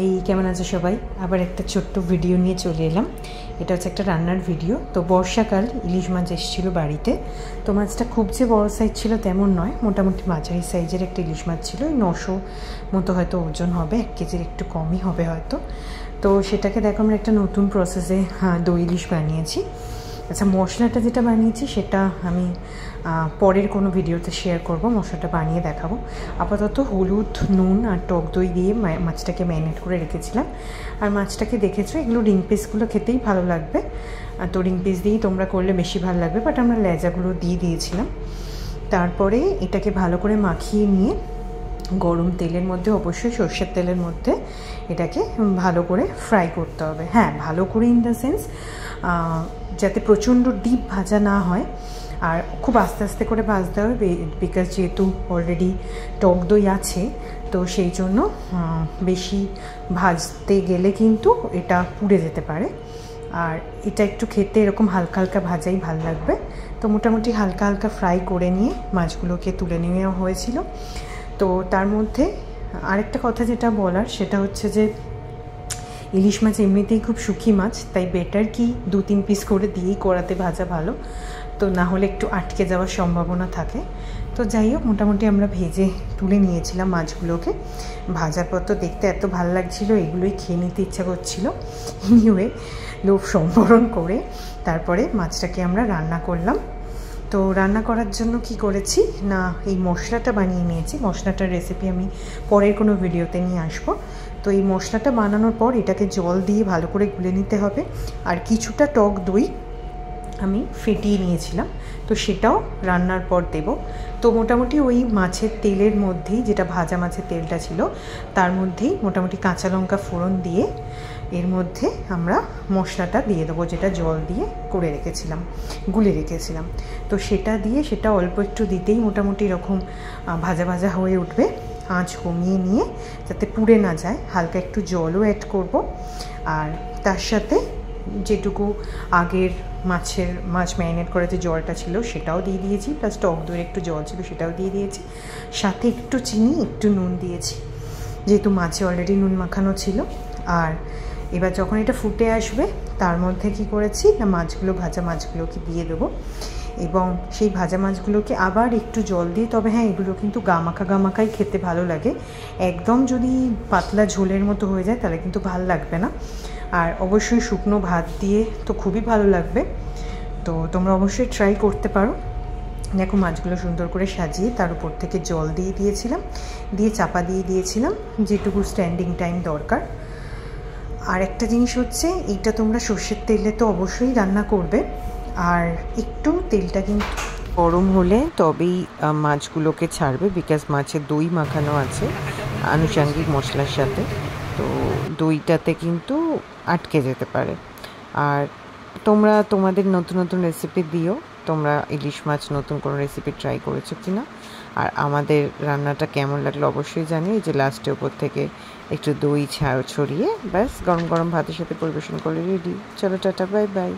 এই কেমন আছে সবাই? আবার একটা ছোট্ট ভিডিও নিয়ে চলে এলাম। এটা হচ্ছে একটা রান্নার ভিডিও। তো বর্ষাকাল ইলিশ মাছ এসেছিলো বাড়িতে। তো মাছটা খুব যে বড় সাইজ ছিল তেমন নয়, মোটামুটি মাঝারি সাইজের একটা ইলিশ মাছ ছিল। ওই 900 মতো হয়তো ওজন হবে, 1 কেজির একটু কমই হবে হয়তো। তো সেটাকে দেখো আমরা একটা নতুন প্রসেসে দই ইলিশ বানিয়েছি। আচ্ছা, মশলাটা যেটা বানিয়েছি সেটা আমি পরের কোনো ভিডিওতে শেয়ার করব, মশলাটা বানিয়ে দেখাবো। আপাতত হলুদ, নুন আর টক দই দিয়ে মাছটাকে ম্যারিনেট করে রেখেছিলাম। আর মাছটাকে দেখেছো, এগুলো রিং পিসগুলো খেতেই ভালো লাগবে, তো রিং পিস দিয়েই তোমরা করলে বেশি ভালো লাগবে, বাট আমরা লেজাগুলো দিয়ে দিয়েছিলাম। তারপরে এটাকে ভালো করে মাখিয়ে নিয়ে গরম তেলের মধ্যে, অবশ্যই সর্ষের তেলের মধ্যে এটাকে ভালো করে ফ্রাই করতে হবে। হ্যাঁ, ভালো করে ইন দ্য সেন্স যাতে প্রচণ্ড ডিপ ভাজা না হয়, আর খুব আস্তে আস্তে করে ভাজতে হবে, বিকজ যেহেতু অলরেডি টক দই আছে, তো সেই জন্য বেশি ভাজতে গেলে কিন্তু এটা পুড়ে যেতে পারে। আর এটা একটু খেতে এরকম হালকা হালকা ভাজাই ভালো লাগবে। তো মোটামুটি হালকা হালকা ফ্রাই করে নিয়ে মাছগুলোকে তুলে নেওয়া হয়েছিল। তো তার মধ্যে আরেকটা কথা যেটা বলার, সেটা হচ্ছে যে ইলিশ মাছ এমনিতেই খুব শুকি মাছ, তাই বেটার কি 2-3 পিস করে দিয়েই কড়াতে ভাজা ভালো, তো না হলে একটু আটকে যাওয়ার সম্ভাবনা থাকে। তো যাই হোক, মোটামুটি আমরা ভেজে তুলে নিয়েছিলাম মাছগুলোকে। ভাজার পর তো দেখতে এত ভালো লাগছিলো, এগুলোই খেয়ে নিতে ইচ্ছা করছিলো। এনিওয়ে, লোভ সম্বরণ করে তারপরে মাছটাকে আমরা রান্না করলাম। তো রান্না করার জন্য কি করেছি না, এই মশলাটা বানিয়ে নিয়েছি। মশলাটার রেসিপি আমি পরের কোনো ভিডিওতে নিয়ে আসবো। তো এই মশলাটা বানানোর পর এটাকে জল দিয়ে ভালো করে গুলে নিতে হবে। আর কিছুটা টক দই আমি ফেটিয়ে নিয়েছিলাম, তো সেটাও রান্নার পর দেব। তো মোটামুটি ওই মাছের তেলের মধ্যেই, যেটা ভাজা মাছের তেলটা ছিল তার মধ্যেই মোটামুটি কাঁচা লঙ্কা ফোড়ন দিয়ে এর মধ্যে আমরা মশলাটা দিয়ে দেবো, যেটা জল দিয়ে করে রেখেছিলাম, গুলে রেখেছিলাম। তো সেটা দিয়ে, সেটা অল্প একটু দিতেই মোটামুটি এরকম ভাজা ভাজা হয়ে উঠবে। আঁচ কমিয়ে নিয়ে যাতে পুড়ে না যায়, হালকা একটু জলও অ্যাড করব। আর তার সাথে যেটুকু আগের মাছ ম্যারিনেট করে যে জলটা ছিল সেটাও দিয়ে দিয়েছি, প্লাস টক দইয়ের একটু জল ছিল সেটাও দিয়ে দিয়েছি, সাথে একটু চিনি, একটু নুন দিয়েছি, যেহেতু মাছে অলরেডি নুন মাখানো ছিল। আর এবার যখন এটা ফুটে আসবে, তার মধ্যে কি করেছি না, ভাজা মাছগুলোকে দিয়ে দেবো, এবং সেই ভাজা মাছগুলোকে আবার একটু জল দিয়ে, তবে হ্যাঁ, এগুলো কিন্তু গামাখাই খেতে ভালো লাগে। একদম যদি পাতলা ঝোলের মতো হয়ে যায় তাহলে কিন্তু ভালো লাগবে না। আর অবশ্যই শুকনো ভাত দিয়ে তো খুবই ভালো লাগবে। তো তোমরা অবশ্যই ট্রাই করতে পারো। দেখো, মাছগুলো সুন্দর করে সাজিয়ে তার উপর থেকে জল দিয়ে দিয়েছিলাম, দিয়ে চাপা দিয়ে দিয়েছিলাম যেটুকু স্ট্যান্ডিং টাইম দরকার। আর একটা জিনিস হচ্ছে, এইটা তোমরা সর্ষের তেলে তো অবশ্যই রান্না করবে, আর একটু তেলটা কিন্তু গরম হলে তবেই মাছগুলোকে ছাড়বে, বিকজ মাছের দই মাখানো আছে আনুষঙ্গিক মশলার সাথে, তো দইটাতে কিন্তু আটকে যেতে পারে। আর তোমরা তোমাদের নতুন নতুন রেসিপি দিও, তোমরা ইলিশ মাছ নতুন কোনো রেসিপি ট্রাই করেছো কি না। আর আমাদের রান্নাটা কেমন লাগলো অবশ্যই জানিও। এই যে লাস্টে ওপর থেকে একটু দই ছড়িয়ে ব্যাস গরম গরম ভাতের সাথে পরিবেশন করলে রেডি। চলো, টাটা, বাই বাই।